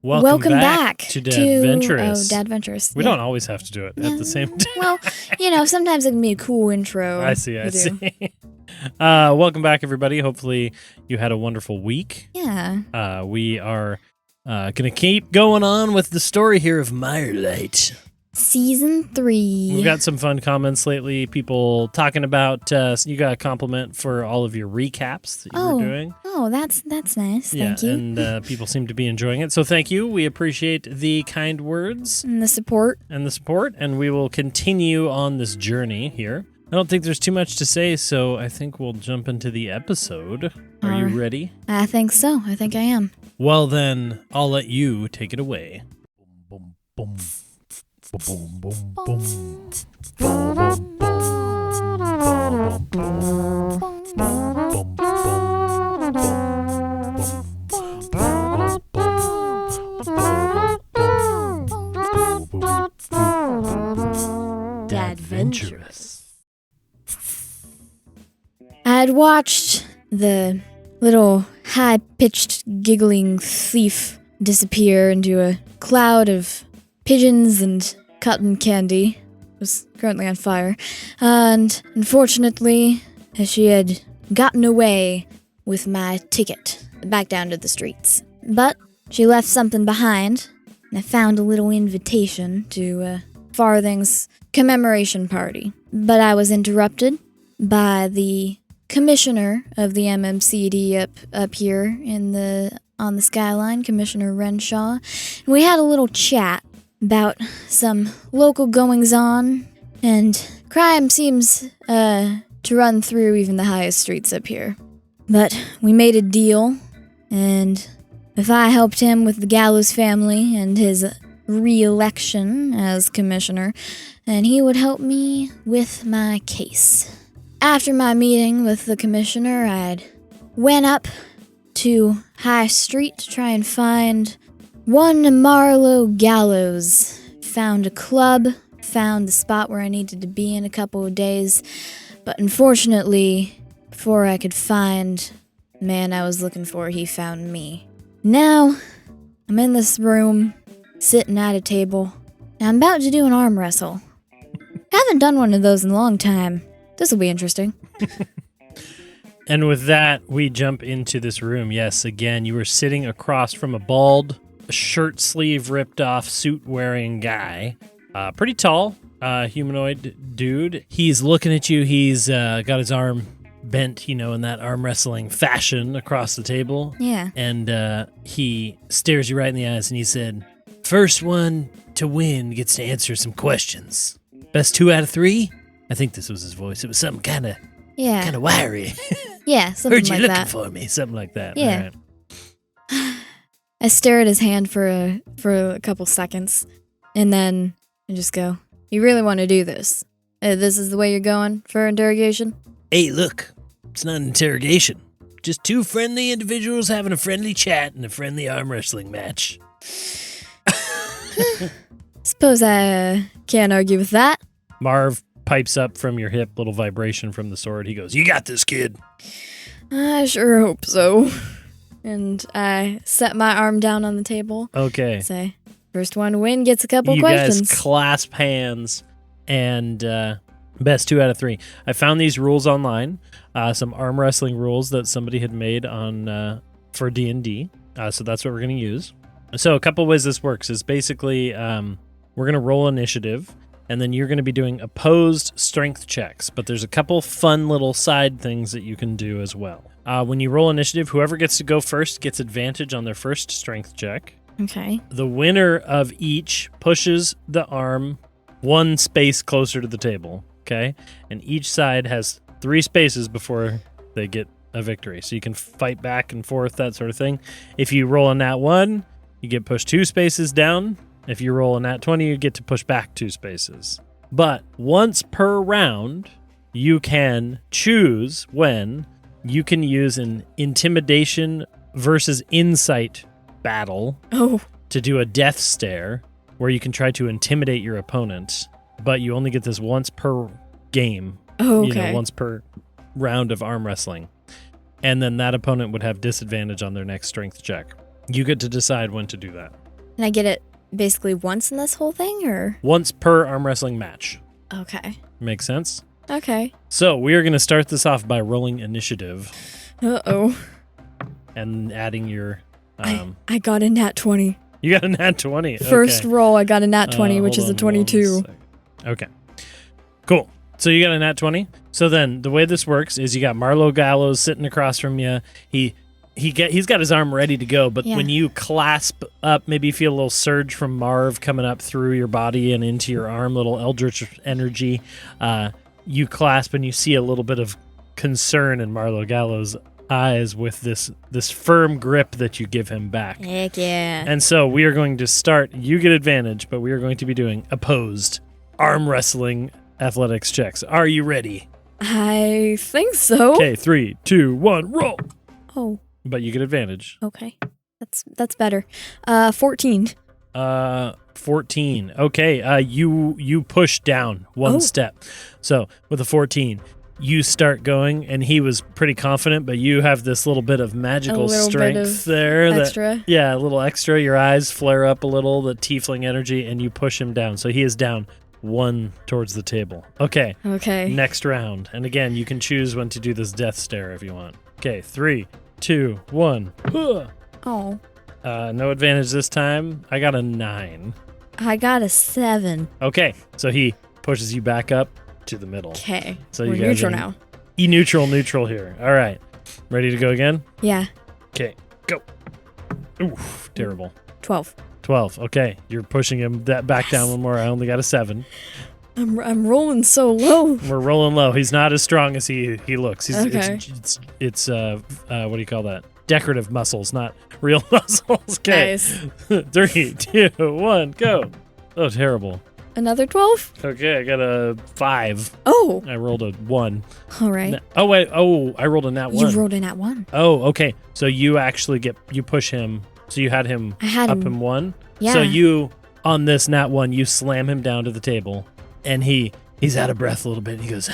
Welcome back to Dadventurous. Dadventurous. We don't always have to do it at the same time. Well, sometimes it can be a cool intro. I see. Welcome back, everybody. Hopefully you had a wonderful week. Yeah. We are going to keep going on with the story here of Mirelight. Season 3. We've got some fun comments lately. People talking about, you got a compliment for all of your recaps that you were doing. Oh, that's nice. Thank you. And people seem to be enjoying it. So thank you. We appreciate the kind words. And the support. And we will continue on this journey here. I don't think there's too much to say, so I think we'll jump into the episode. Are you ready? I think so. I think I am. Well, then, I'll let you take it away. Boom, boom, boom. Boom, boom, boom. Dadventurous. I had watched the little high-pitched giggling thief disappear into a cloud of pigeons and cotton candy. It was currently on fire. And unfortunately, she had gotten away with my ticket back down to the streets. But she left something behind, and I found a little invitation to Farthing's commemoration party. But I was interrupted by the commissioner of the MMCD up here on the Skyline, Commissioner Renshaw. And we had a little chat about some local goings-on, and crime seems to run through even the highest streets up here. But we made a deal, and if I helped him with the Gallows family and his re-election as commissioner, then he would help me with my case. After my meeting with the commissioner, I went up to High Street to try and find one Marlowe Gallows. Found a club, found the spot where I needed to be in a couple of days, but unfortunately, before I could find the man I was looking for, he found me. Now, I'm in this room, sitting at a table, and I'm about to do an arm wrestle. I haven't done one of those in a long time. This will be interesting. And with that, we jump into this room. Yes, again, you were sitting across from a bald, shirt sleeve ripped off, suit wearing guy. Pretty tall, humanoid dude. He's looking at you. He's got his arm bent, in that arm wrestling fashion across the table. Yeah. And he stares you right in the eyes and he said, "First one to win gets to answer some questions. Best 2 out of 3? I think this was his voice. It was something kind of wiry. Yeah, something Heard you like looking that. for me, something like that. Yeah. All right. I stare at his hand for a couple seconds, and then I just go, "You really want to do this? This is the way you're going for interrogation?" Hey, look, it's not an interrogation. Just 2 friendly individuals having a friendly chat in a friendly arm wrestling match. Suppose I can't argue with that. Marv pipes up from your hip, little vibration from the sword. He goes, "You got this, kid." I sure hope so. And I set my arm down on the table. Okay. Say, first one to win gets a couple you questions. You guys clasp hands, and best 2 out of 3. I found these rules online, some arm wrestling rules that somebody had made on for D&D, so that's what we're going to use. So a couple ways this works is basically we're going to roll initiative, and then you're going to be doing opposed strength checks, but there's a couple fun little side things that you can do as well. When you roll initiative, whoever gets to go first gets advantage on their first strength check. Okay. The winner of each pushes the arm 1 space closer to the table, okay? And each side has 3 spaces before they get a victory. So you can fight back and forth, that sort of thing. If you roll a nat 1, you get pushed 2 spaces down. If you roll a nat 20, you get to push back 2 spaces. But once per round, you can choose when you can use an intimidation versus insight battle to do a death stare where you can try to intimidate your opponent, but you only get this once per game. Okay. Once per round of arm wrestling. And then that opponent would have disadvantage on their next strength check. You get to decide when to do that. And I get it basically once in this whole thing, or? Once per arm wrestling match. Okay. Makes sense? Okay. So we are going to start this off by rolling initiative. Uh-oh. And adding your... I got a nat 20. You got a nat 20. First roll, I got a nat 20, which is a 22. Okay. Cool. So you got a nat 20. So then the way this works is you got Marlo Gallows sitting across from you. He's got his arm ready to go, but when you clasp up, maybe you feel a little surge from Marv coming up through your body and into your arm, little eldritch energy. You clasp and you see a little bit of concern in Marlo Gallows' eyes with this firm grip that you give him back. Heck yeah. And so we are going to start. You get advantage, but we are going to be doing opposed arm wrestling athletics checks. Are you ready? I think so. Okay, 3, 2, 1, roll. Oh. But you get advantage. Okay. That's better. 14. 14. Okay, you push down one step. So with a 14, you start going, and he was pretty confident, but you have this little bit of magical strength there. Extra? Yeah, a little extra. Your eyes flare up a little, the tiefling energy, and you push him down. So he is down 1 towards the table. Okay. Next round. And again, you can choose when to do this death stare if you want. Okay, 3, 2, 1. Oh. No advantage this time. I got a 9. I got a 7. Okay, so he pushes you back up to the middle. Okay. So we're you guys neutral now. Neutral here. All right. Ready to go again? Yeah. Okay, go. Oof, terrible. 12. 12. Okay, you're pushing him back down one more. I only got a 7. I'm rolling so low. We're rolling low. He's not as strong as he looks. Okay. It's what do you call that? Decorative muscles, not real muscles. Okay. Nice. 3, 2, 1, go. Oh, terrible. Another 12? Okay, I got a 5. Oh. I rolled a 1. All right. Oh, wait. Oh, I rolled a nat 1. You rolled a nat 1. Oh, okay. So you actually you push him. So you had him up in 1. Yeah. So you, on this nat 1, you slam him down to the table, and he's out of breath a little bit. And he goes,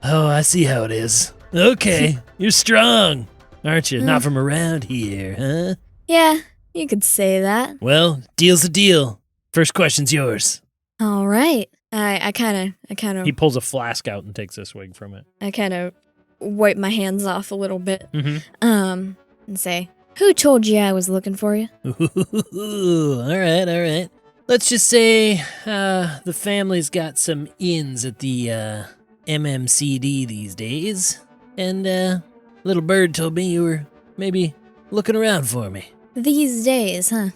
oh, I see how it is. Okay, you're strong, aren't you? Not from around here, huh? Yeah, you could say that. Well, deal's a deal. First question's yours. All right. I kind of. He pulls a flask out and takes a swig from it. I kind of wipe my hands off a little bit. Mm-hmm. And say, who told you I was looking for you? All right. Let's just say the family's got some ins at the MMCD these days, and little bird told me you were maybe looking around for me. These days, huh?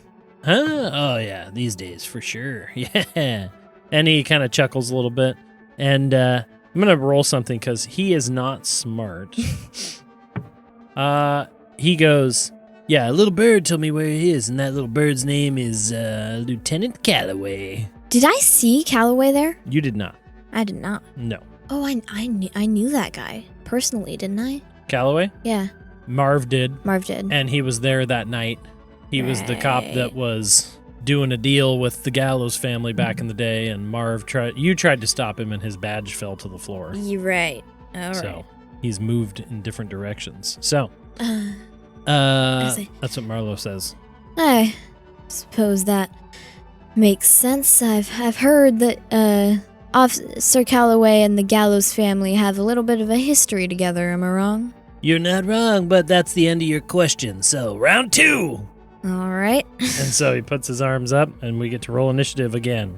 Huh? Oh, yeah, these days, for sure. Yeah. And he kind of chuckles a little bit, and I'm going to roll something because he is not smart. He goes, yeah, a little bird told me where he is, and that little bird's name is Lieutenant Calloway. Did I see Calloway there? You did not. I did not. No. Oh, I knew that guy personally, didn't I? Calloway? Yeah. Marv did. Marv did. And he was there that night. He was the cop that was doing a deal with the Gallows family back in the day, and Marv tried to stop him, and his badge fell to the floor. You're right. All right. So he's moved in different directions. So that's what Marlo says. I suppose that makes sense. I've heard that Officer Calloway and the Gallows family have a little bit of a history together. Am I wrong? You're not wrong, but that's the end of your question. So round 2. All right. And so he puts his arms up, and we get to roll initiative again.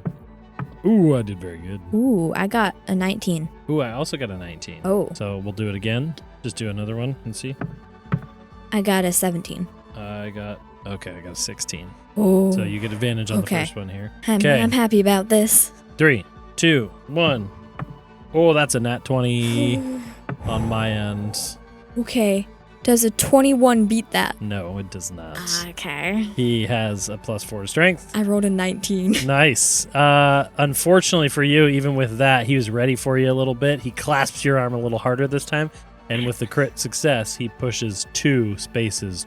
Ooh, I did very good. Ooh, I got a 19. Ooh, I also got a 19. Oh. So we'll do it again. Just do another one and see. I got a 17. I got a 16. Oh. So you get advantage on the first one here. I'm happy about this. 3, 2, 1. Oh, that's a nat 20 on my end. Okay. Does a 21 beat that? No, it does not. Okay. He has a +4 strength. I rolled a 19. Nice. Unfortunately for you, even with that, he was ready for you a little bit. He clasps your arm a little harder this time. And with the crit success, he pushes 2 spaces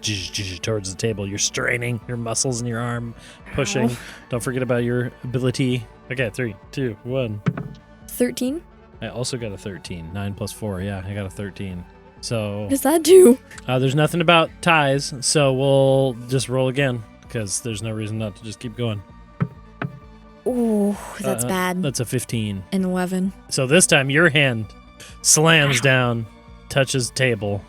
towards the table. You're straining your muscles in your arm, pushing. Ow. Don't forget about your ability. Okay, 3, 2, 1. 13? I also got a 13. 9 + 4. Yeah, I got a 13. So what does that do? There's nothing about ties, so we'll just roll again. because there's no reason not to just keep going. Ooh, that's bad. That's a 15. An 11. So this time your hand slams down, touches table,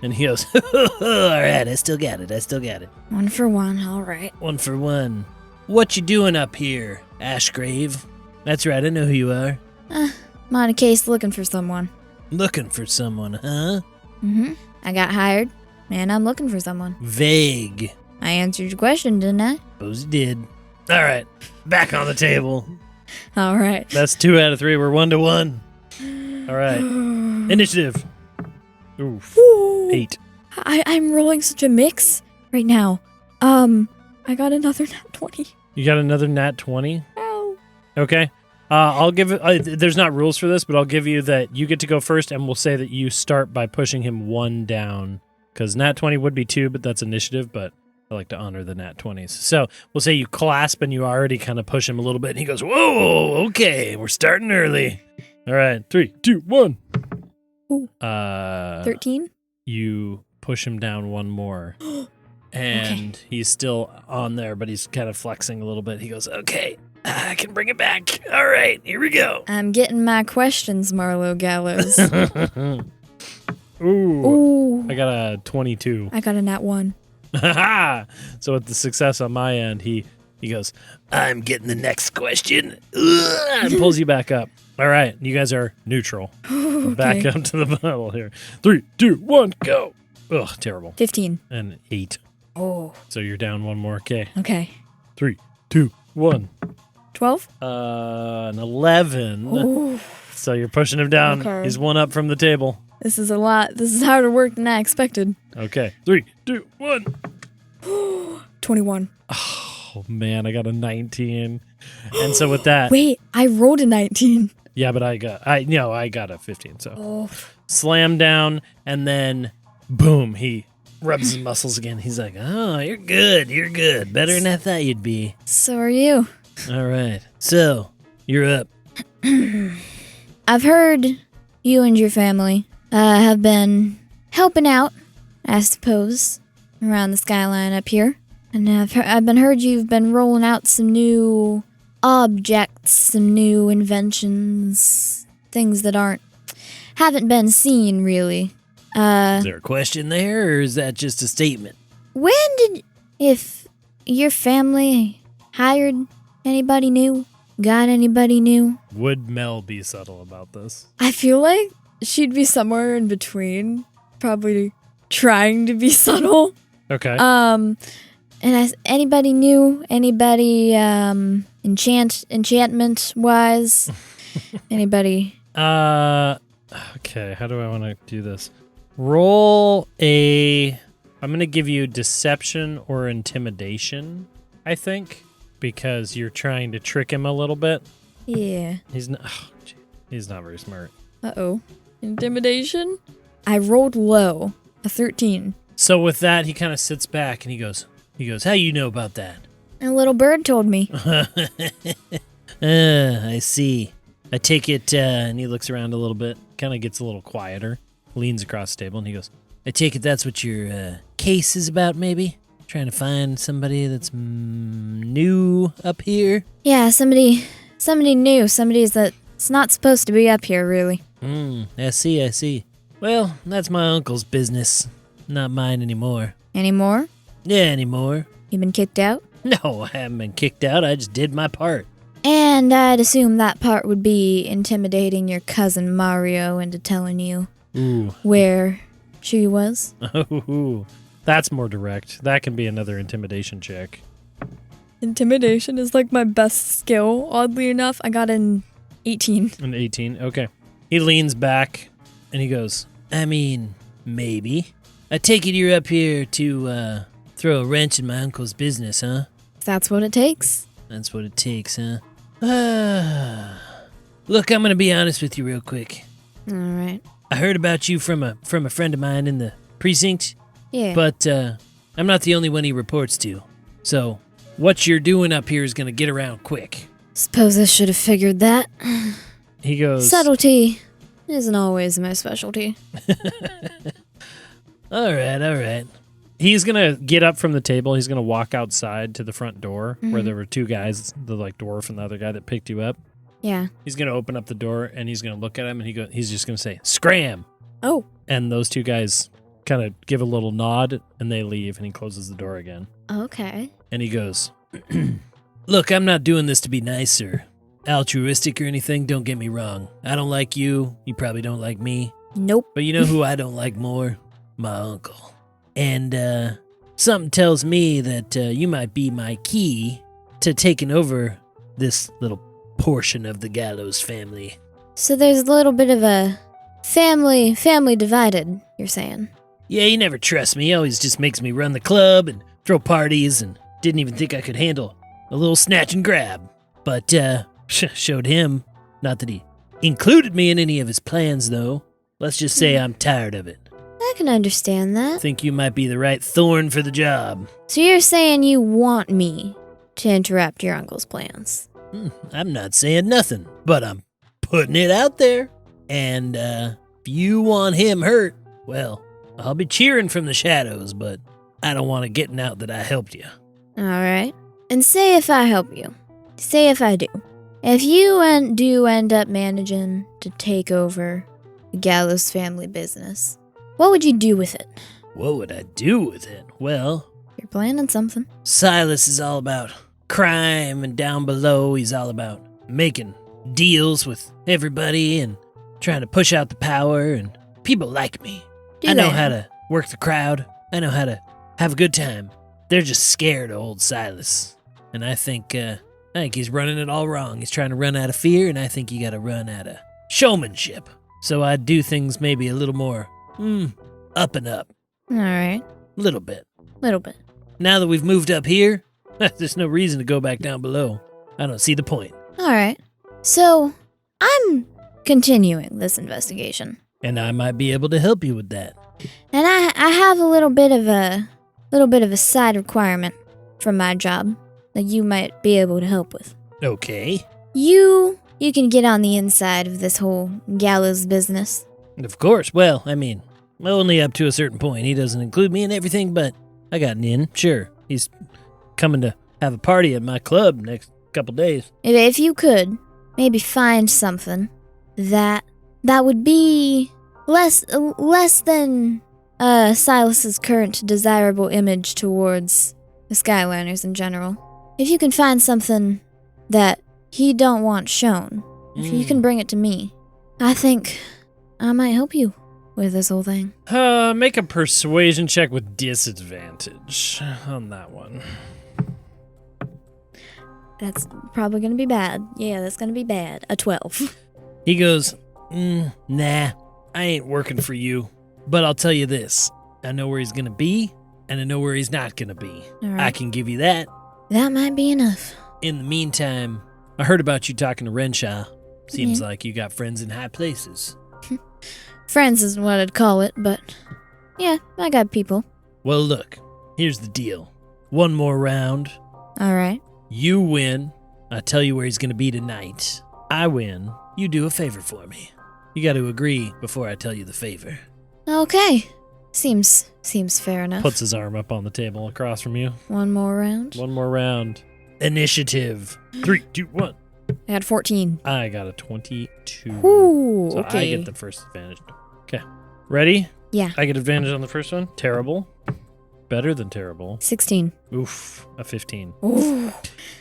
and he goes, all right, I still got it. 1 for 1, all right. 1 for 1. What you doing up here, Ashgrave? That's right, I know who you are. I'm on a case looking for someone. Looking for someone, huh? Mm-hmm. I got hired, and I'm looking for someone. Vague. I answered your question, didn't I? Suppose you did. All right, back on the table. All right. That's 2 out of 3. We're 1 to 1. All right. Initiative. Oof. Ooh. 8. I'm rolling such a mix right now. I got another nat 20. You got another nat 20? Ow. Okay. I'll give it, there's not rules for this, but I'll give you that you get to go first, and we'll say that you start by pushing him 1 down. Because nat 20 would be 2, but that's initiative, but I like to honor the nat 20s. So we'll say you clasp and you already kind of push him a little bit, and he goes, whoa, okay, we're starting early. All right, 3, 2, 1. Ooh. 13? 13? You push him down 1 more. And he's still on there, but he's kind of flexing a little bit. He goes, okay, I can bring it back. All right, here we go. I'm getting my questions, Marlo Gallows. Ooh. I got a 22. I got a nat 1. So with the success on my end, he goes, I'm getting the next question. And pulls you back up. All right, you guys are neutral. Okay. Back up to the bottle here. 3, 2, 1, go. Ugh, terrible. 15. And 8. Oh. So you're down 1 more. Okay. 3, 2, 1. 12? An 11. Ooh. So you're pushing him down. Okay. He's 1 up from the table. This is a lot. This is harder work than I expected. Okay. 3, 2, 1. 21. Oh, man, I got a 19. And so with that... Wait, I rolled a 19. Yeah, but I got a 15, so... Oh. Slam down, and then, boom, he rubs his muscles again. He's like, oh, you're good. Better than I thought you'd be. So are you. All right. So, you're up. I've heard you and your family have been helping out, I suppose, around the Skyline up here. And I've been heard you've been rolling out some new objects, some new inventions, things that haven't been seen really. Is there a question there, or is that just a statement? If your family hired anybody new, got anybody new? Would Mel be subtle about this? I feel like she'd be somewhere in between, probably trying to be subtle. Okay. Anybody new? Anybody enchantment wise? Anybody? Okay, how do I want to do this? Roll I'm going to give you deception or intimidation, I think, because you're trying to trick him a little bit. Yeah. He's not very smart. Uh-oh. Intimidation? I rolled low, a 13. So with that, he kind of sits back and he goes, how you know about that? A little bird told me. I see. I take it, and he looks around a little bit, kind of gets a little quieter, leans across the table, and he goes, I take it that's what your case is about, maybe? Trying to find somebody that's new up here? Yeah, somebody new, somebody that's not supposed to be up here, really. I see. Well, that's my uncle's business, not mine anymore. Anymore? Yeah, anymore. You been kicked out? No, I haven't been kicked out, I just did my part. And I'd assume that part would be intimidating your cousin Mario into telling you where she was. Oh, that's more direct. That can be another intimidation check. Intimidation is like my best skill. Oddly enough, I got an 18. An 18, okay. He leans back and he goes, I mean, maybe. I take it you're up here to throw a wrench in my uncle's business, huh? If that's what it takes. That's what it takes, huh? Look, I'm gonna be honest with you real quick. All right. I heard about you from a friend of mine in the precinct. Yeah. But I'm not the only one he reports to. So what you're doing up here is gonna get around quick. Suppose I should have figured that. He goes, Subtlety isn't always my specialty. All right. he's going to get up from the table. He's going to walk outside to the front door where there were two guys, the like dwarf and the other guy that picked you up. Yeah. He's going to open up the door and he's going to look at him and he's just going to say, "Scram!" Oh. And those two guys kind of give a little nod and they leave and he closes the door again. Okay. And he goes, "Look, I'm not doing this to be nice or altruistic or anything. Don't get me wrong. I don't like you. You probably don't like me. Nope. But you know who I don't like more? My uncle. And something tells me that you might be my key to taking over this little portion of the Gallows family." So there's a little bit of a family divided, you're saying? Yeah, he never trusts me. He always just makes me run the club and throw parties and didn't even think I could handle a little snatch and grab. But showed him, not that he included me in any of his plans, though. Let's just say I'm tired of it. I can understand that. Think you might be the right thorn for the job. So you're saying you want me to interrupt your uncle's plans? I'm not saying nothing, but I'm putting it out there. And if you want him hurt, well, I'll be cheering from the shadows, but I don't want it getting out that I helped you. All right. And say if I help you. Say if I do. If you do end up managing to take over the Gallows family business, what would you do with it? What would I do with it? Well, You're planning something. Silas is all about crime, and down below he's all about making deals with everybody and trying to push out the power, and people like me. I know how to work the crowd. I know how to have a good time. They're just scared of old Silas. And I think he's running it all wrong. He's trying to run out of fear, and I think you gotta run out of showmanship. So I'd do things maybe a little more up and up. All right. Little bit. Little bit. Now that we've moved up here, there's no reason to go back down below. I don't see the point. All right. So I'm continuing this investigation. And I might be able to help you with that. And I have a little bit of a side requirement from my job that you might be able to help with. Okay. You can get on the inside of this whole Gallows business. Of course. Well, I mean, only up to a certain point. He doesn't include me in everything, but I got an in. Sure. He's coming to have a party at my club next couple days. If you could maybe find something that would be less than Silas's current desirable image towards the Skyliners in general. If you can find something that he don't want shown, if you can bring it to me, I think I might help you with this whole thing. Make a persuasion check with disadvantage on that one. That's probably gonna be bad. Yeah, that's gonna be bad. A 12. He goes, nah, I ain't working for you. But I'll tell you this. I know where he's gonna be, and I know where he's not gonna be. All right. I can give you that. That might be enough. In the meantime, I heard about you talking to Renshaw. Seems like you got friends in high places. Friends isn't what I'd call it, but yeah, I got people. Well, look, here's the deal. One more round. All right. You win. I tell you where he's going to be tonight. I win. You do a favor for me. You got to agree before I tell you the favor. Okay. Seems fair enough. Puts his arm up on the table across from you. One more round. One more round. Initiative. 3, 2, 1. I had 14. I got a 22. Ooh, so okay. I get the first advantage. Okay. Ready? Yeah. I get advantage on the first one. Terrible. Better than terrible. 16. Oof. A 15. Ooh.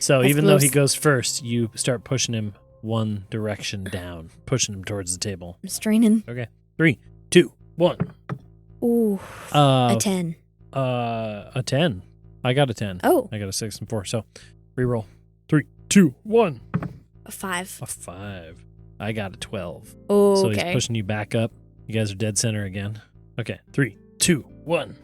So That's even though he close. goes first, you start pushing him one direction down. Pushing him towards the table. I'm straining. Okay. 3, 2, 1. Ooh. A 10. A 10. I got a 10. Oh. I got a 6 and 4. So reroll. 3, 2, 1. A 5. A 5. I got a 12. Oh, So okay. he's pushing you back up. You guys are dead center again. Okay. 3, 2, 1.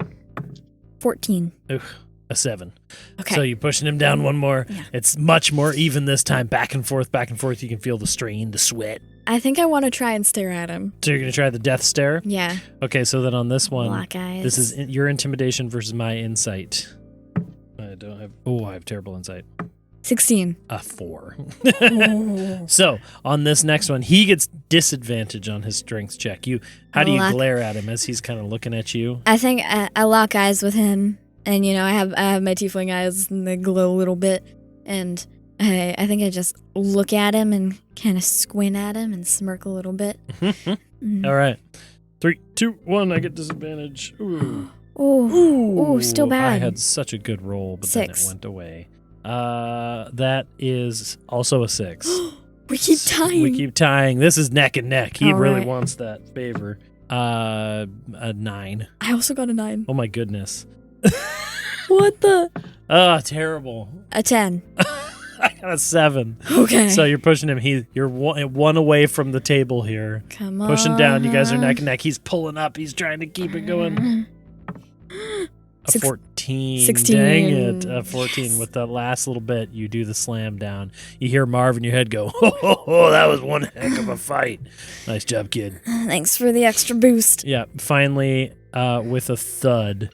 14. Ugh, a 7. Okay. So you're pushing him down one more. Yeah. It's much more even this time. Back and forth, back and forth. You can feel the strain, the sweat. I think I want to try and stare at him. So you're going to try the death stare? Yeah. Okay, so then on this one, Black eyes. this is your intimidation versus my insight. I don't have... Oh, I have terrible insight. 16. A 4. Oh. So on this next one, he gets disadvantage on his strength check. How do you glare at him as he's kind of looking at you? I think I lock eyes with him, and I have my tiefling eyes, and they glow a little bit, and I think I just look at him and kind of squint at him and smirk a little bit. All right. 3, 2, 1. I get disadvantage. Ooh. Ooh, still bad. I had such a good roll, but 6. then it went away. That is also a 6. We keep tying. We keep tying. This is neck and neck. He All really right. wants that favor. A 9. I also got a 9. Oh my goodness. What the? Terrible. A 10. I got a 7. Okay. So you're pushing him. You're one away from the table here. Come on. Pushing down. You guys are neck and neck. He's pulling up. He's trying to keep it going. A 14. 16. Dang it. A 14. Yes. With that last little bit, you do the slam down. You hear Marv in your head go, oh, that was one heck of a fight. Nice job, kid. Thanks for the extra boost. Yeah. Finally, with a thud,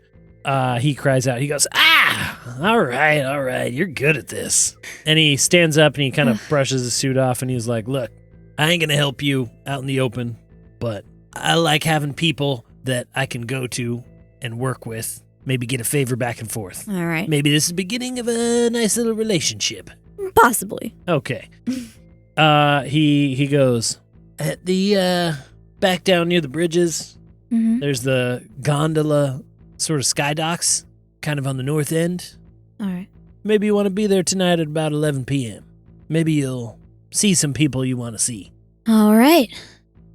he cries out. He goes, ah! All right. You're good at this. And he stands up and he kind of brushes his suit off and he's like, look, I ain't going to help you out in the open, but I like having people that I can go to and work with. Maybe get a favor back and forth. All right. Maybe this is the beginning of a nice little relationship. Possibly. Okay. He goes, at the back down near the bridges, Mm-hmm. there's the gondola sort of sky docks, kind of on the north end. All right. Maybe you want to be there tonight at about 11 p.m. Maybe you'll see some people you want to see. All right.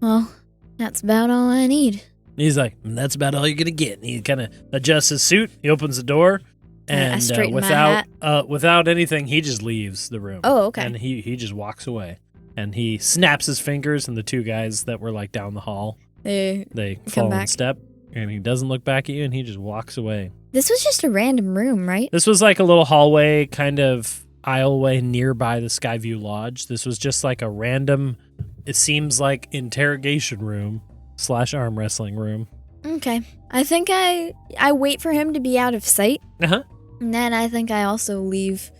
Well, that's about all I need. He's like, that's about all you're going to get. And he kind of adjusts his suit. He opens the door. And I straighten my without anything, he just leaves the room. Oh, okay. And he just walks away. And he snaps his fingers, and the two guys that were like down the hall, they come fall in back. step. And he doesn't look back at you, and he just walks away. This was just a random room, right? This was like a little hallway, kind of aisleway nearby the Skyview Lodge. This was just like a random, it seems like, interrogation room / arm wrestling room. Okay. I think I wait for him to be out of sight. Uh-huh. And then I think I also leave,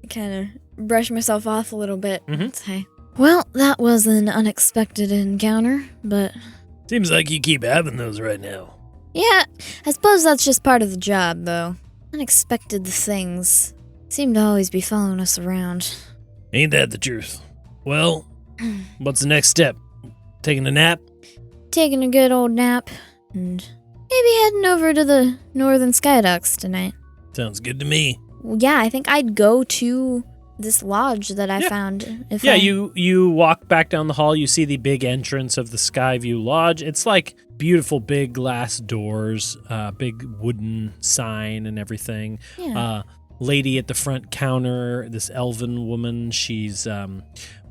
kind of brush myself off a little bit. Mhm. Say, well, that was an unexpected encounter, but Seems like you keep having those right now. yeah, I suppose that's just part of the job, though. Unexpected things seem to always be following us around. Ain't that the truth? Well, what's the next step? Taking a nap? Taking a good old nap, and maybe heading over to the Northern Skyducks tonight. Sounds good to me. Well, yeah, I think I'd go to this lodge that I found. You walk back down the hall. You see the big entrance of the Skyview Lodge. It's like beautiful big glass doors, big wooden sign and everything. Yeah. Lady at the front counter, this elven woman, she's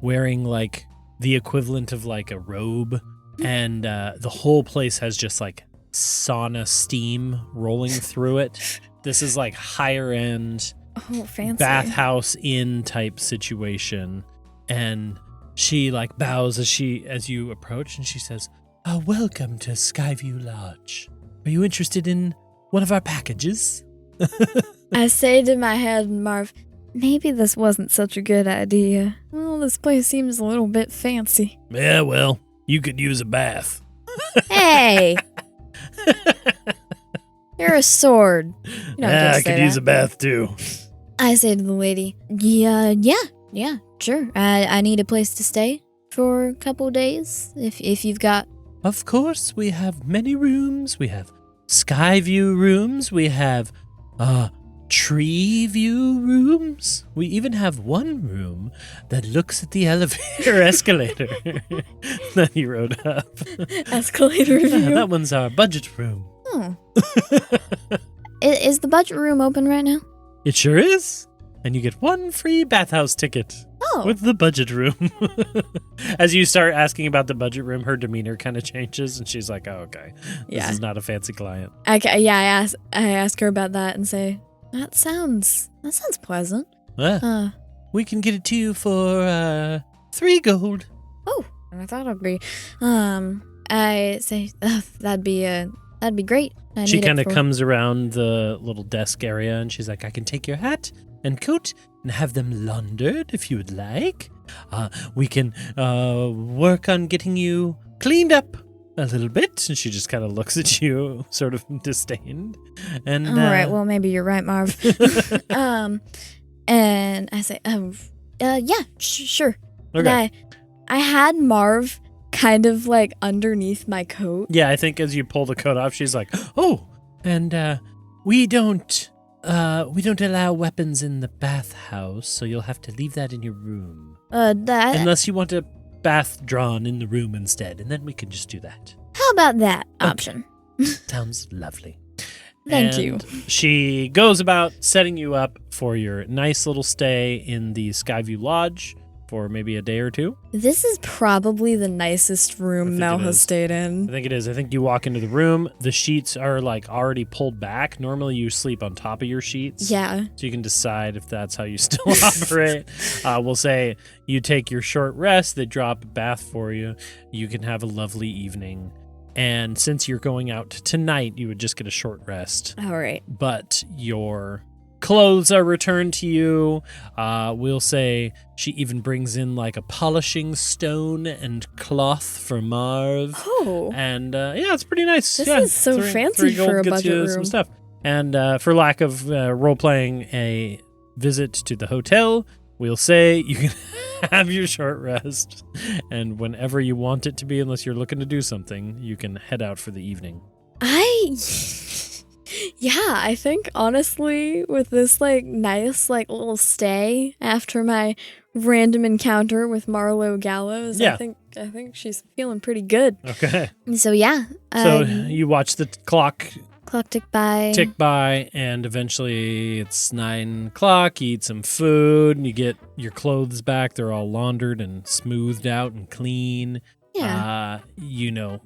wearing like the equivalent of like a robe. And the whole place has just like sauna steam rolling through it. This is like higher end fancy bathhouse inn type situation. And she like bows as you approach, and she says, welcome to Skyview Lodge. Are you interested in one of our packages? I say to my head, Marv, maybe this wasn't such a good idea. Well, this place seems a little bit fancy. Yeah, well, you could use a bath. Hey! You're a sword. You don't get to I say could use that. a bath too. I say to the lady, yeah, sure. I need a place to stay for a couple days, if you've got... Of course, we have many rooms. We have Skyview rooms. We have tree view rooms. We even have one room that looks at the elevator escalator that you rode up. Escalator Yeah, view. that one's our budget room. Oh. Is the budget room open right now? It sure is. And you get one free bathhouse ticket Oh. with the budget room. As you start asking about the budget room, her demeanor kind of changes, and she's like, "Oh, okay, Yeah. this is not a fancy client." I ask her about that and say, that sounds pleasant. We can get it to you for 3 gold. Oh, I thought it'd be. I say that'd be great. She kind of comes around the little desk area, and she's like, "I can take your hat and coat and have them laundered if you would like. We can work on getting you cleaned up a little bit. And she just kind of looks at you, sort of disdained. And all right, well, maybe you're right, Marv. And I say, yeah, sure. Okay. I had Marv kind of like underneath my coat. Yeah, I think as you pull the coat off, she's like, "Oh, and we don't allow weapons in the bathhouse, so you'll have to leave that in your room. Unless you want a bath drawn in the room instead, and then we can just do that." How about that option? Sounds lovely. Thank you. She goes about setting you up for your nice little stay in the Skyview Lodge for maybe a day or two. This is probably the nicest room Mel has stayed in. I think it is. I think you walk into the room. The sheets are like already pulled back. Normally you sleep on top of your sheets. Yeah. So you can decide if that's how you still operate. We'll say you take your short rest. They drop a bath for you. You can have a lovely evening. And since you're going out tonight, you would just get a short rest. All right. But your clothes are returned to you. We'll say she even brings in like a polishing stone and cloth for Marv. Oh. And yeah, it's pretty nice. This is so fancy for a budget room. Some stuff. And for lack of role-playing a visit to the hotel, we'll say you can have your short rest. And whenever you want it to be, unless you're looking to do something, you can head out for the evening. Yeah, I think honestly with this like nice like little stay after my random encounter with Silas Gallows, yeah. I think she's feeling pretty good. Okay. So yeah. So you watch the clock tick by, and eventually it's 9 o'clock. You eat some food and you get your clothes back. They're all laundered and smoothed out and clean. Yeah.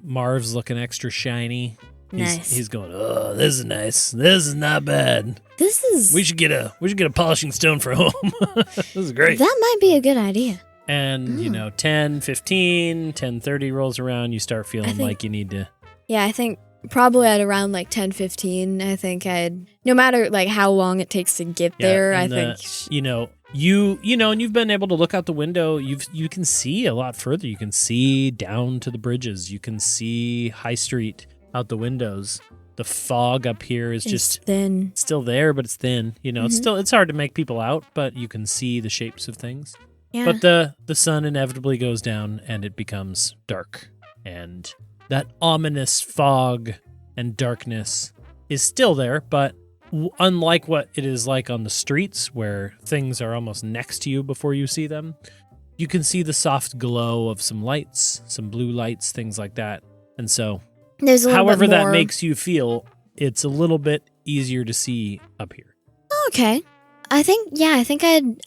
Marv's looking extra shiny. Nice. He's going, "Oh, this is nice. This is not bad. We should get a polishing stone for home." This is great. That might be a good idea. And 10:15, 10:30 rolls around, you start feeling like you need to. Yeah, I think probably at around like 10:15, I think no matter like how long it takes to get there, I think and you've been able to look out the window. You can see a lot further. You can see down to the bridges. You can see High Street out the windows. The fog up here is just thin. Still there, but it's thin. It's hard to make people out, but you can see the shapes of things. Yeah. But the sun inevitably goes down and it becomes dark. And that ominous fog and darkness is still there, but unlike what it is like on the streets where things are almost next to you before you see them, you can see the soft glow of some lights, some blue lights, things like that. And so however that makes you feel, it's a little bit easier to see up here. Okay. I think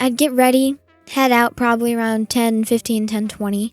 I'd get ready, head out probably around 10:15, 10:20.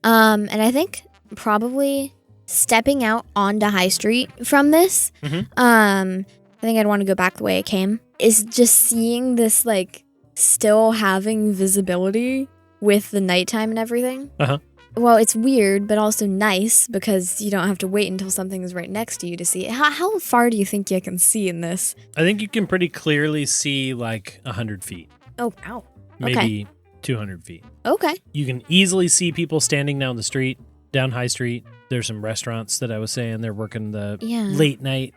And I think probably stepping out onto High Street from this, I think I'd want to go back the way I came, is just seeing this like still having visibility with the nighttime and everything. Uh-huh. Well, it's weird, but also nice because you don't have to wait until something is right next to you to see it. How far do you think you can see in this? I think you can pretty clearly see like 100 feet. Oh, wow. Maybe 200 feet. Okay. You can easily see people standing down the street, down High Street. There's some restaurants that I was saying they're working the late night,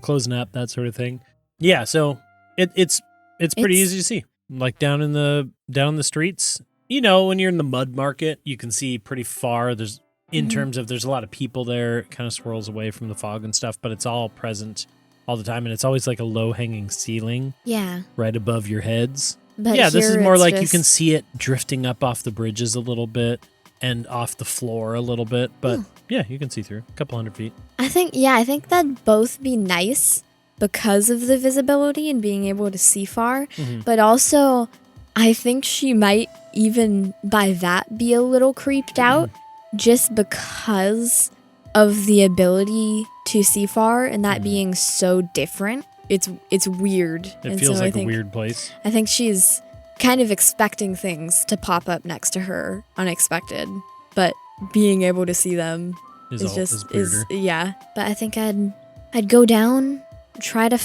closing up, that sort of thing. Yeah, so it's pretty easy to see. Like down the streets. When you're in the mud market, you can see pretty far. There's a lot of people there. It kind of swirls away from the fog and stuff, but it's all present all the time, and it's always like a low-hanging ceiling. Yeah. Right above your heads. But yeah, this is more like you can see it drifting up off the bridges a little bit and off the floor a little bit, but yeah, you can see through a couple 100 feet. I think that'd both be nice because of the visibility and being able to see far, but also I think she might even by that be a little creeped out just because of the ability to see far and that being so different. It's weird. It feels like a weird place. I think she's kind of expecting things to pop up next to her unexpected, but being able to see them is weirder. yeah. But I think I'd go down try to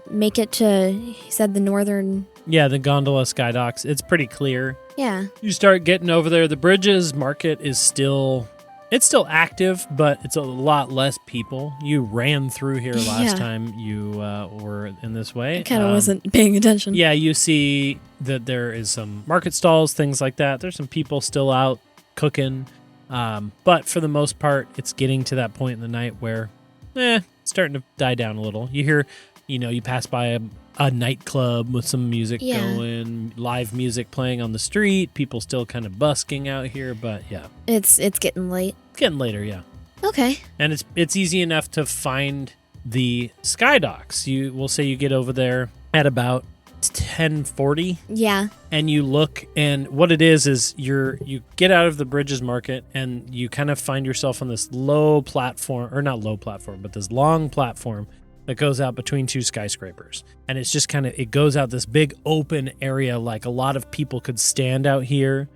make it to, he said, the northern... Yeah, the gondola sky docks. It's pretty clear. Yeah. You start getting over there. The Bridges market is still... It's still active, but it's a lot less people. You ran through here last time you were in this way. I kind of wasn't paying attention. Yeah, you see that there is some market stalls, things like that. There's some people still out cooking. But for the most part, it's getting to that point in the night where, it's starting to die down a little. You hear, you pass by a nightclub with some music going, live music playing on the street, people still kind of busking out here, but yeah. It's getting late. It's getting later, yeah. Okay. And it's easy enough to find the sky docks. We'll say you get over there at about 10:40. Yeah. And you look, and what it is you get out of the Bridges Market and you kind of find yourself on this low platform, or not low platform, but this long platform that goes out between two skyscrapers. And it's just it goes out this big open area, like a lot of people could stand out here.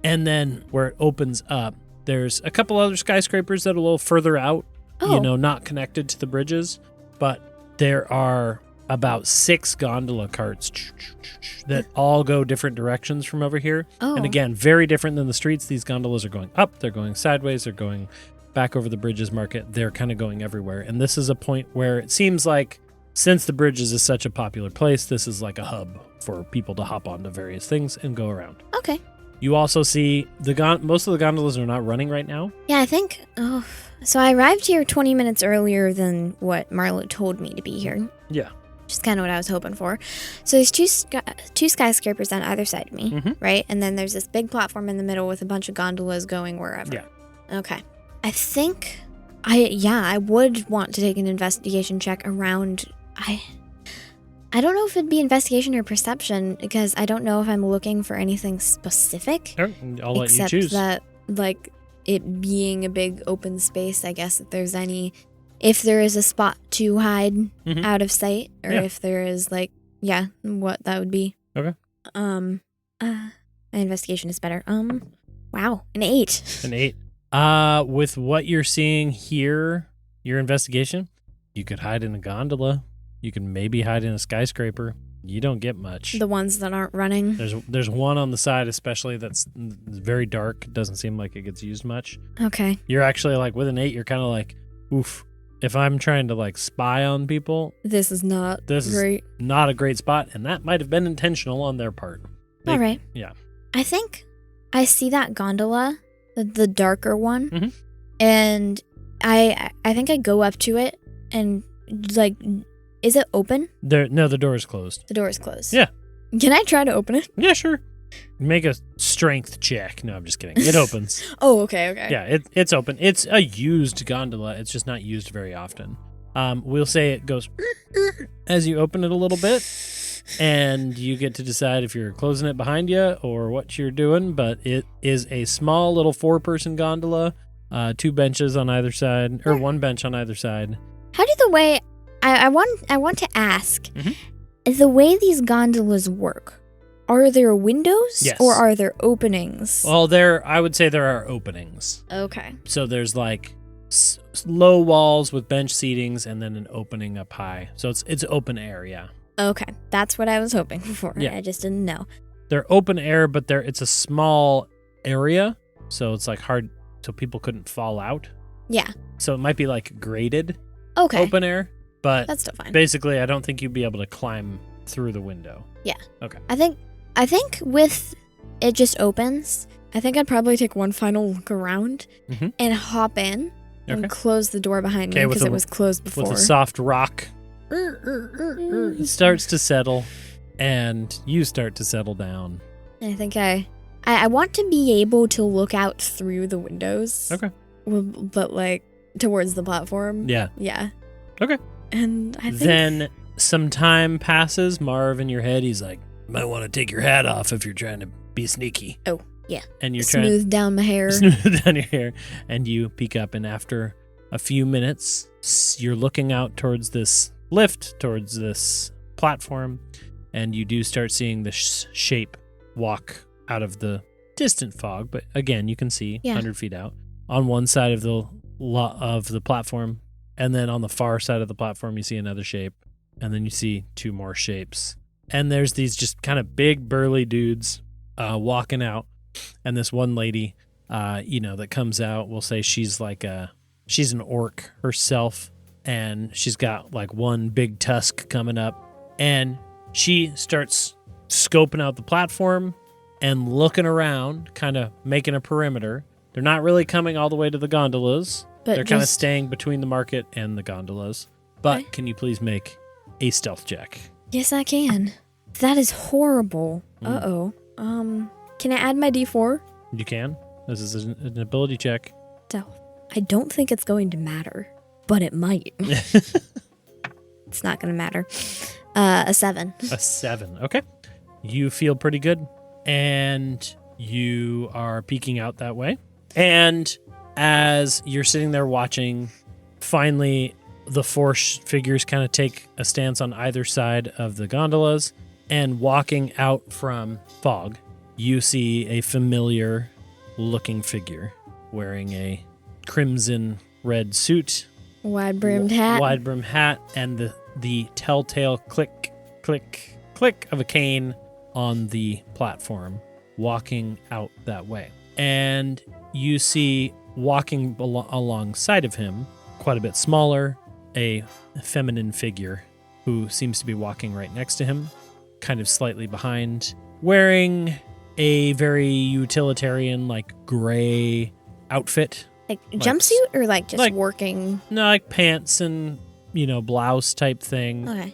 And then where it opens up, there's a couple other skyscrapers that are a little further out, not connected to the bridges, but there are about 6 gondola carts that all go different directions from over here. Oh. And again, very different than the streets. These gondolas are going up, they're going sideways, they're going back over the Bridges Market. They're kind of going everywhere. And this is a point where it seems like, since the Bridges is such a popular place, this is like a hub for people to hop onto various things and go around. Okay. You also see most of the gondolas are not running right now. Yeah, I think... Oh, so I arrived here 20 minutes earlier than what Marlo told me to be here. Yeah. Which is kind of what I was hoping for. So there's two skyscrapers on either side of me, right? And then there's this big platform in the middle with a bunch of gondolas going wherever. Yeah. Okay. I think... I would want to take an investigation check around... I don't know if it'd be investigation or perception, because I don't know if I'm looking for anything specific. Sure, I'll let you choose. Except that, like, it being a big open space, I guess if there is a spot to hide out of sight, or if there is, like, what that would be. Okay. My investigation is better. Wow, an 8. An 8. With what you're seeing here, your investigation, you could hide in a gondola. You can maybe hide in a skyscraper. You don't get much. The ones that aren't running. There's one on the side especially that's very dark. It doesn't seem like it gets used much. Okay. You're actually like, with an 8, you're kind of like, oof. If I'm trying to like spy on people, this is not great. Is not a great spot, and that might have been intentional on their part. All right. Yeah. I think I see that gondola, the darker one, and I think I go up to it and like... Is it open? No, the door is closed. The door is closed. Yeah. Can I try to open it? Yeah, sure. Make a strength check. No, I'm just kidding. It opens. Oh, okay. Yeah, it's open. It's a used gondola. It's just not used very often. We'll say it goes as you open it a little bit, and you get to decide if you're closing it behind you or what you're doing, but it is a small little 4-person gondola, 2 benches on either side, or 1 bench on either side. How do the way... I want to ask, the way these gondolas work, are there windows or are there openings? Well, I would say there are openings. Okay. So there's like low walls with bench seatings and then an opening up high. So it's open air, yeah. Okay, that's what I was hoping for. Yeah. I just didn't know. They're open air, but it's a small area, so it's like hard, so people couldn't fall out. Yeah. So it might be like graded open air. But that's still fine. Basically, I don't think you'd be able to climb through the window. Yeah. Okay. I think with it just opens, I think I'd probably take one final look around and hop in and close the door behind me because it was closed before. With a soft rock, it starts to settle, and you start to settle down. I think I want to be able to look out through the windows. Okay. But like towards the platform. Yeah. Yeah. Okay. And I think... Then some time passes. Marv, in your head, he's like, you might want to take your hat off if you're trying to be sneaky. Oh, yeah. And you're smooth down my hair. Smooth down your hair. And you peek up, and after a few minutes, you're looking out towards this lift, towards this platform, and you do start seeing the shape walk out of the distant fog. But again, you can see 100 feet out. On one side of the platform, And then on the far side of the platform, you see another shape. And then you see 2 more shapes. And there's these just kind of big, burly dudes walking out. And this one lady, that comes out, we'll say she's she's an orc herself. And she's got like one big tusk coming up. And she starts scoping out the platform and looking around, kind of making a perimeter. They're not really coming all the way to the gondolas. But they're kind of staying between the market and the gondolas. But Okay. Can you please make a stealth check? Yes, I can. That is horrible. Uh-oh. Can I add my D4? You can. This is an ability check. Stealth. I don't think it's going to matter, but it might. It's not going to matter. A 7. A 7. Okay. You feel pretty good. And you are peeking out that way. And as you're sitting there watching, finally the 4 figures kind of take a stance on either side of the gondolas. And walking out from fog, you see a familiar looking figure wearing a crimson red suit, Wide-brimmed hat. wide-brimmed hat, and the telltale click, click, click of a cane on the platform, walking out that way. And you see walking alongside of him, quite a bit smaller, a feminine figure who seems to be walking right next to him, kind of slightly behind, wearing a very utilitarian, like gray outfit. Like jumpsuit or like just like- working? No, like pants and, blouse type thing. Okay.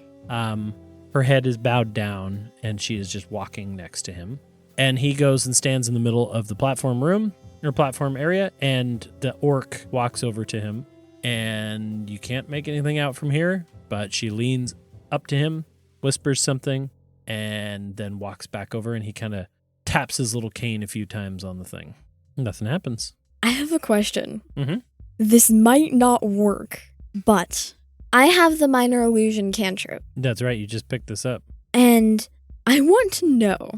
Her head is bowed down, and she is just walking next to him. And he goes and stands in the middle of the platform room, or platform area, and the orc walks over to him. And you can't make anything out from here, but she leans up to him, whispers something, and then walks back over, and he kind of taps his little cane a few times on the thing. Nothing happens. I have a question. Mm-hmm. This might not work, but I have the minor illusion cantrip, That's right, you just picked this up. and I want to know.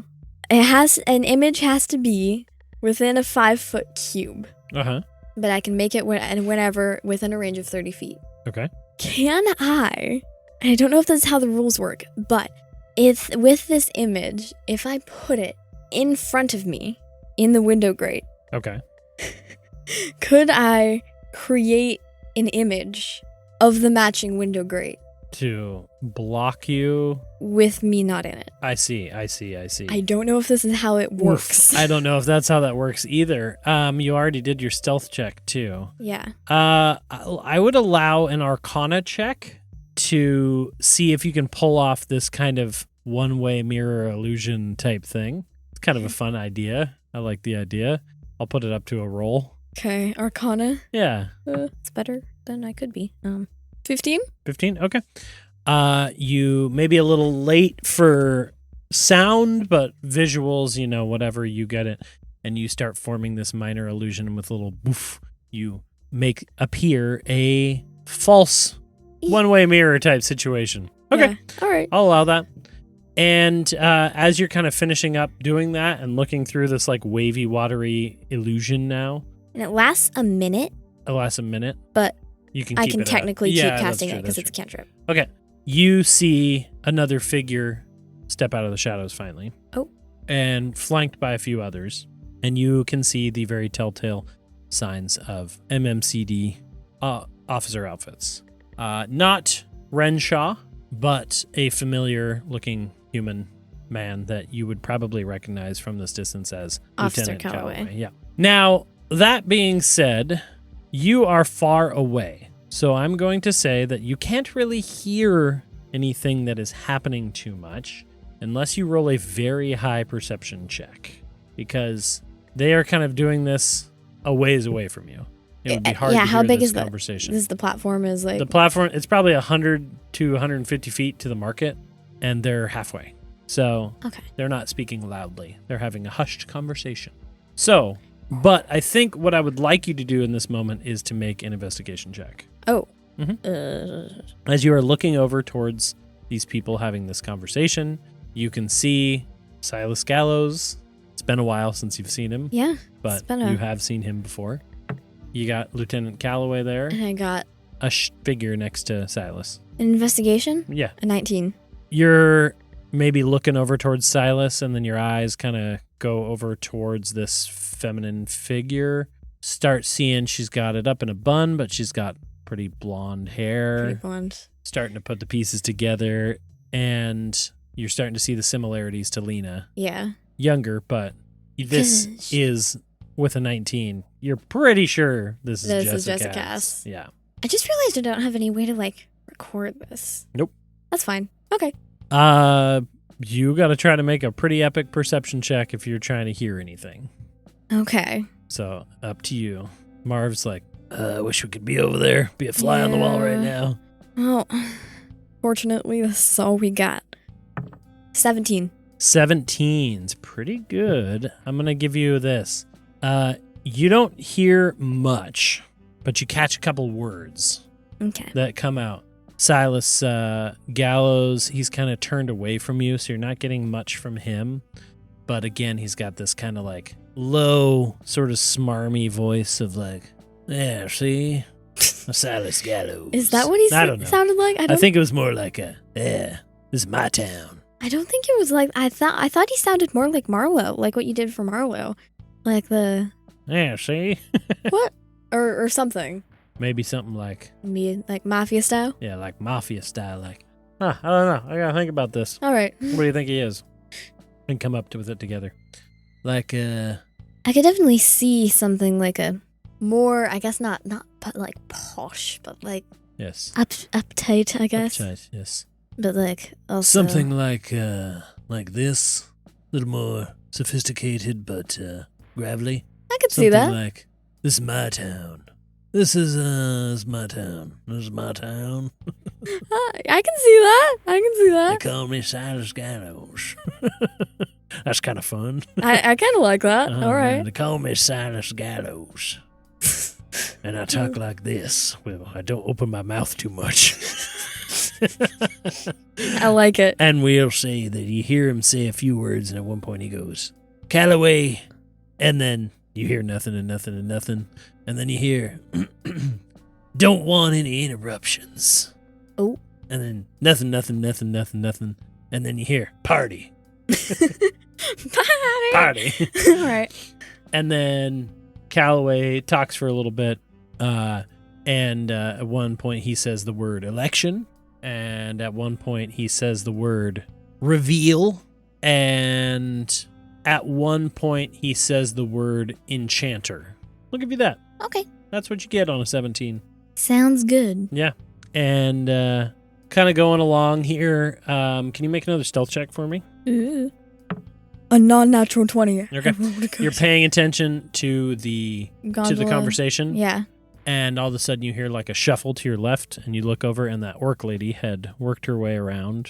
An image has to be within a 5-foot cube, Uh-huh. but I can make it whenever within a range of 30 feet. Okay. Can and I don't know if this is how the rules work, but if with this image, if I put it in front of me in the window grate, Okay. could I create an image of the matching window grate To block you. with me not in it? I see. I don't know if this is how it works. I don't know if that's how that works either. You already did your stealth check too. Yeah. I would allow an Arcana check to see if you can pull off this kind of one-way mirror illusion type thing. It's kind of a fun idea. I like the idea. I'll put it up to a roll. Okay, Arcana. Yeah. It's better than I could be. 15? 15? Okay. You may be a little late for sound, but visuals, whatever, you get it. And you start forming this minor illusion with a little boof. You make appear a false one-way mirror type situation. Okay. Yeah. All right. I'll allow that. And as you're kind of finishing up doing that and looking through this like wavy, watery illusion now, And it lasts a minute, it lasts a minute. but You can I keep can it up. technically Yeah, keep that's casting true, it because that's it's a cantrip. true. Okay. You see another figure step out of the shadows finally. Oh. And flanked by a few others. And you can see the very telltale signs of MMCD officer outfits. Not Renshaw, but a familiar looking human man that you would probably recognize from this distance as Officer Lieutenant Calloway. Yeah. Now, that being said, you are far away. So I'm going to say that you can't really hear anything that is happening too much unless you roll a very high perception check, because they are kind of doing this a ways away from you. It would be hard to how hear big this is the conversation. This is the platform is like The platform, it's probably 100 to 150 feet to the market, and they're halfway. So okay. they're not speaking loudly. They're having a hushed conversation. So, but I think what I would like you to do in this moment is to make an investigation check. Oh. As you are looking over towards these people having this conversation, you can see Silas Gallows. It's been a while since you've seen him, Yeah. but you have seen him before. You got Lieutenant Calloway there. And I got a figure next to Silas. An investigation? Yeah. A 19. You're maybe looking over towards Silas, and then your eyes kind of go over towards this feminine figure. Start seeing she's got it up in a bun, but she's got pretty blonde hair. Pretty blonde. Starting to put the pieces together, and you're starting to see the similarities to Lena. Yeah. Younger, but this is with a 19. You're pretty sure this is Jessica Cass. Yeah. I just realized I don't have any way to, record this. Nope. That's fine. Okay. You got to try to make a pretty epic perception check if you're trying to hear anything. Okay. So, up to you. Marv's like, I wish we could be over there. Be a fly on the wall right now. Well, fortunately, this is all we got. 17. 17's pretty good. I'm going to give you this. You don't hear much, but you catch a couple words that come out. Silas Gallows, he's kind of turned away from you, so you're not getting much from him. But again, he's got this kind of low, sort of smarmy voice of yeah, see? Silas Gallows. Is that what he sounded like? I think it was more like yeah, this is my town. I don't think it was I thought he sounded more like Marlowe, like what you did for Marlowe. Yeah, see? What? Or something. Maybe something like mafia style? Yeah, like mafia style. I don't know. I gotta think about this. All right. What do you think he is? And come up with it together. I could definitely see something like a more, I guess not posh, but yes, uptight, I guess. Uptight, yes. But also something like this, a little more sophisticated, but gravelly. I could see that. Something like, this is my town. This is my town. This is my town. I can see that. They call me Silas Gallows. That's kind of fun. I kind of like that. All right. They call me Silas Gallows. And I talk like this. Well, I don't open my mouth too much. I like it. And we'll say that you hear him say a few words, and at one point he goes, Callaway. And then you hear nothing and nothing and nothing. And then you hear, don't want any interruptions. Oh. And then nothing, nothing, nothing, nothing, nothing. And then you hear, party. Party. All right. And then Callaway talks for a little bit. And at one point he says the word election. And at one point he says the word reveal. And at one point he says the word enchanter. I'll give you that. Okay. That's what you get on a 17. Sounds good. Yeah. And kind of going along here, can you make another stealth check for me? Ooh. A non-natural 20. Okay. You're paying attention to the conversation. Yeah. And all of a sudden you hear a shuffle to your left, and you look over, and that orc lady had worked her way around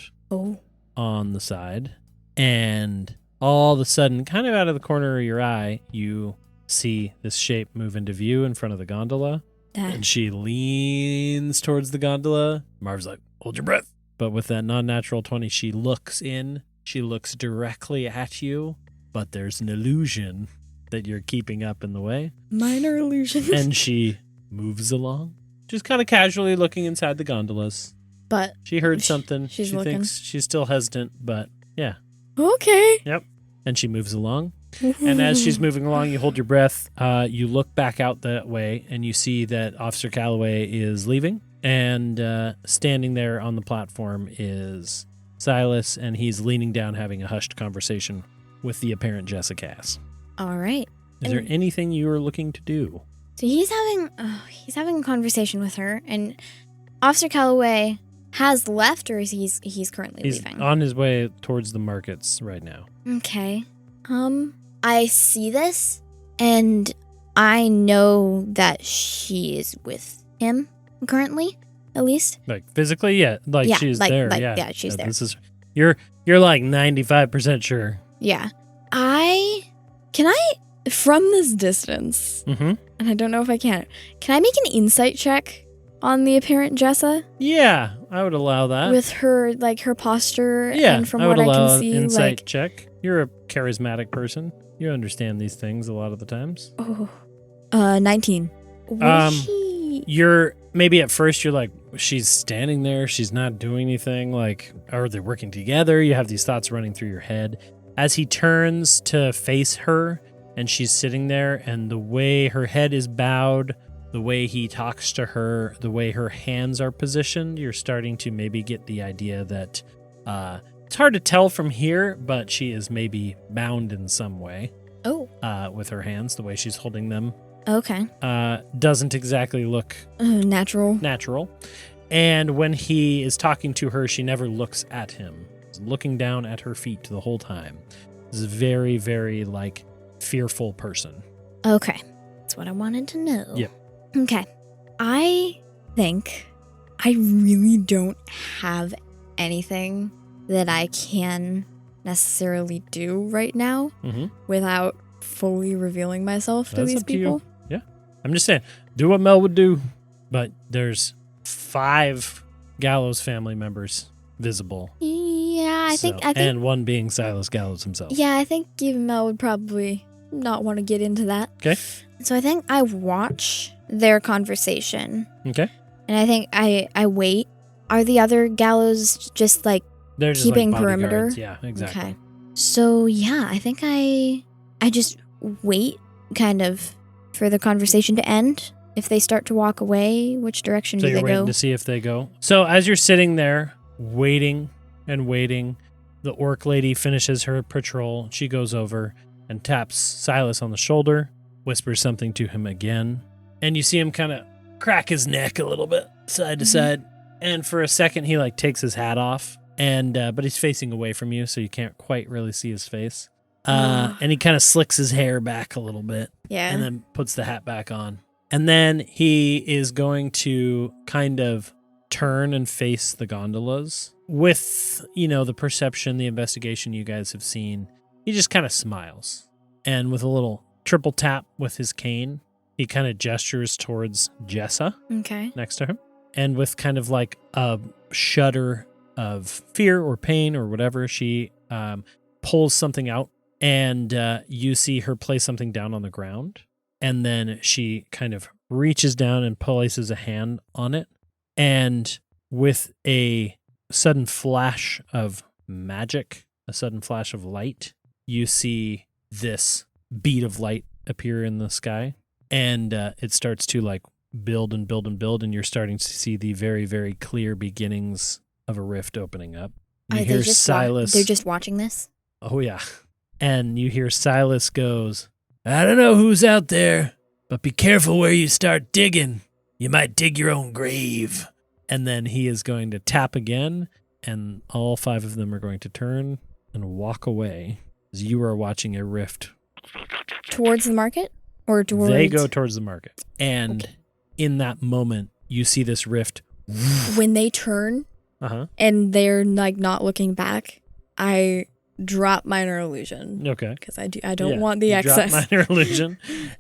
on the side. And all of a sudden, kind of out of the corner of your eye, you see this shape move into view in front of the gondola. And she leans towards the gondola. Marv's like, hold your breath. But with that non-natural 20, she looks in. She looks directly at you. But there's an illusion that you're keeping up in the way. Minor illusion. And she moves along. Just kind of casually looking inside the gondolas. But she heard something. She thinks she's still hesitant, but yeah. Okay. Yep. And she moves along. And as she's moving along, you hold your breath. You look back out that way, and you see that Officer Callaway is leaving. And standing there on the platform is Silas, and he's leaning down having a hushed conversation with the apparent Jessica Cass. All right. Is there anything you are looking to do? So he's having a conversation with her, and Officer Callaway has left, or is he's currently leaving? He's on his way towards the markets right now. Okay. I see this, and I know that she is with him currently, at least. Physically, yeah. She's there. Yeah, she's there. This is you're 95% sure. Yeah. From this distance, and I don't know if I can I make an insight check on the apparent Jessa? Yeah, I would allow that. With her, her posture, and from what I can see, insight check. You're a charismatic person. You understand these things a lot of the times. Oh, 19. You're maybe at first you're like, she's standing there, she's not doing anything. Like, are they working together? You have these thoughts running through your head. As he turns to face her, and she's sitting there, and the way her head is bowed, the way he talks to her, the way her hands are positioned, you're starting to maybe get the idea that it's hard to tell from here, but she is maybe bound in some way. Oh. With her hands, the way she's holding them. Okay. Doesn't exactly look natural. And when he is talking to her, she never looks at him. He's looking down at her feet the whole time. This is a very, very, fearful person. Okay. That's what I wanted to know. Yep. Okay. I think I really don't have anything that I can necessarily do right now without fully revealing myself to these people. Yeah. I'm just saying, do what Mel would do, but there's 5 Gallows family members visible. Yeah, I think and one being Silas Gallows himself. Yeah, I think even Mel would probably not want to get into that. Okay. So I think I watch their conversation. Okay. And I think I wait. Are the other Gallows just they're just keeping perimeter? Yeah, exactly. Okay. So yeah, I think I just wait kind of for the conversation to end. If they start to walk away, which direction do they go? So you're waiting to see if they go. So as you're sitting there waiting and waiting, the orc lady finishes her patrol. She goes over and taps Silas on the shoulder, whispers something to him again, and you see him kind of crack his neck a little bit side to side. And for a second, he takes his hat off, and but he's facing away from you, so you can't quite really see his face. And he kind of slicks his hair back a little bit, and then puts the hat back on. And then he is going to kind of turn and face the gondolas with, the perception, the investigation you guys have seen. He just kind of smiles, and with a little triple tap with his cane, he kind of gestures towards Jessa next to him. And with kind of a shudder of fear or pain or whatever, she pulls something out, and you see her place something down on the ground. And then she kind of reaches down and places a hand on it. And with a sudden flash of magic, a sudden flash of light, you see this bead of light appear in the sky. And it starts to build and build and build. And you're starting to see the very, very clear beginnings of a rift opening up. You hear Silas. They're just watching this? Oh, yeah. And you hear Silas goes, "I don't know who's out there, but be careful where you start digging. You might dig your own grave." And then he is going to tap again, and all 5 of them are going to turn and walk away as you are watching a rift. Towards the market? Or towards... They go towards the market. And in that moment, you see this rift. When they turn and they're not looking back, I drop minor illusion. Okay. Because I don't want the excess. Drop minor illusion.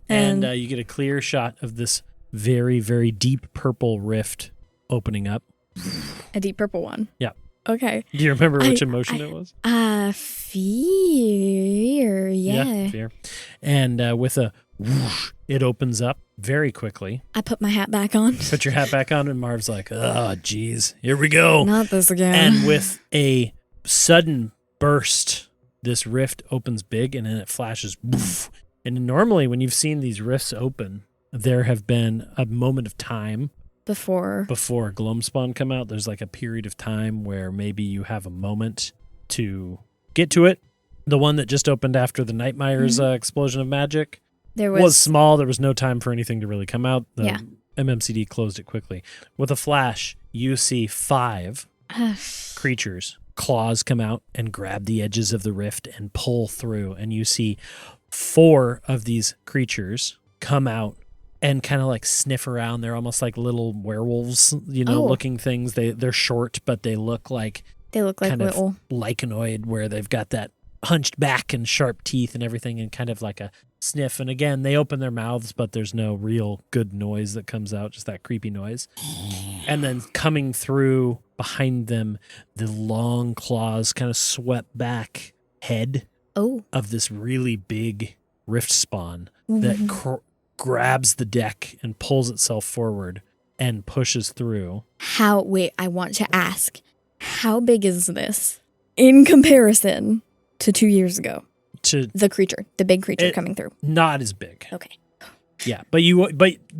And you get a clear shot of this very, very deep purple rift opening up. A deep purple one? Yeah. Okay. Do you remember which emotion it was? Fear. Yeah. Fear. And with a whoosh, it opens up very quickly. I put my hat back on. Put your hat back on, and Marv's like, "Oh, geez, here we go." Not this again. And with a sudden burst, this rift opens big, and then it flashes. Woof. And normally when you've seen these rifts open, there have been a moment of time before Gloamspawn come out. There's a period of time where maybe you have a moment to get to it. The one that just opened after the Nightmare's explosion of magic was small. There was no time for anything to really come out. The MMCD closed it quickly. With a flash, you see 5 creatures. Claws come out and grab the edges of the rift and pull through. And you see 4 of these creatures come out and kind of sniff around. They're almost like little werewolves, looking things. They're short, but they look like kind little of lichenoid, where they've got that hunched back and sharp teeth and everything, and kind of like a sniff. And again, they open their mouths, but there's no real good noise that comes out, just that creepy noise. And then coming through behind them, the long claws kind of swept back head of this really big rift spawn that grabs the deck and pulls itself forward and pushes through. Wait, I want to ask, how big is this in comparison to 2 years ago? To the big creature coming through. Not as big. Okay. Yeah, but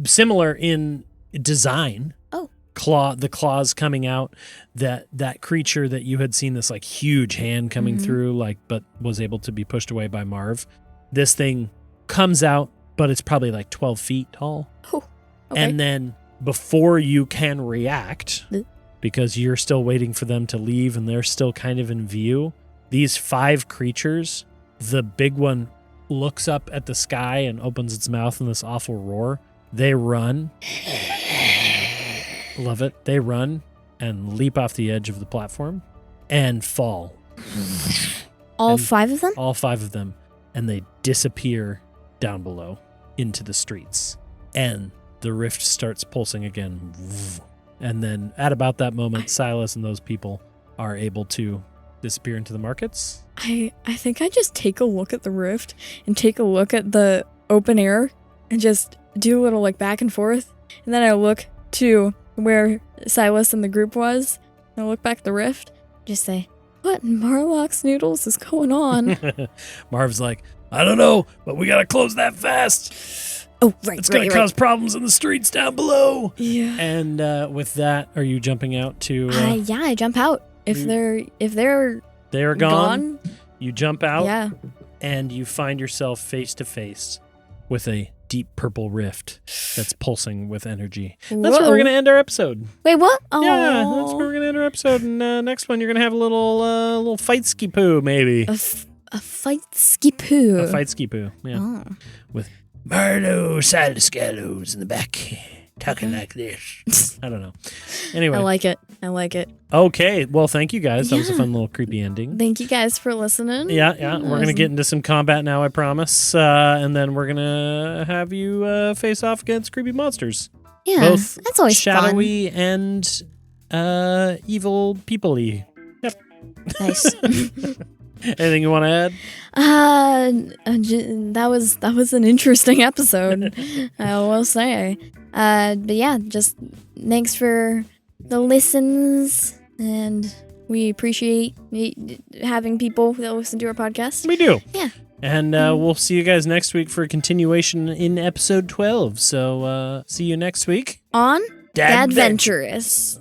similar in design. Oh. The claws coming out, that creature that you had seen, this like huge hand coming through, but was able to be pushed away by Marv. This thing comes out, but it's probably like 12 feet tall. Oh, okay. And then before you can react, because you're still waiting for them to leave and they're still kind of in view, these 5 creatures, the big one looks up at the sky and opens its mouth in this awful roar. They run. Love it. They run and leap off the edge of the platform and fall. All 5 of them? All 5 of them. And they disappear down below into the streets. And the rift starts pulsing again. And then at about that moment, Silas and those people are able to disappear into the markets. I think I just take a look at the rift and take a look at the open air and just do a little back and forth. And then I look to where Silas and the group was. And I look back at the rift, just say, what in Marlock's noodles is going on? Marv's like, I don't know, but we gotta close that fast. Oh, right. It's gonna cause problems in the streets down below. Yeah. And with that, are you jumping out to? Yeah, I jump out. If they're gone, you jump out. Yeah. And you find yourself face to face with a deep purple rift that's pulsing with energy. That's where we're going to end our episode. Wait, what? Oh. Yeah, that's where we're going to end our episode. And next one, you're going to have a little fight ski poo, maybe. A fight ski poo. A fight ski poo, yeah. Oh. With Silas Gallows in the back, talking like this. I don't know. Anyway. I like it. Okay, well, thank you guys. That was a fun little creepy ending. Thank you guys for listening. Yeah. We're going to get into some combat now, I promise. And then we're going to have you face off against creepy monsters. Yeah, both that's always shadowy fun. and evil people-y. Yep. Nice. Anything you want to add? That was an interesting episode, I will say. But yeah, just thanks for the listens, and we appreciate having people that listen to our podcast. We do. Yeah. And we'll see you guys next week for a continuation in episode 12. So see you next week on Dadventurous.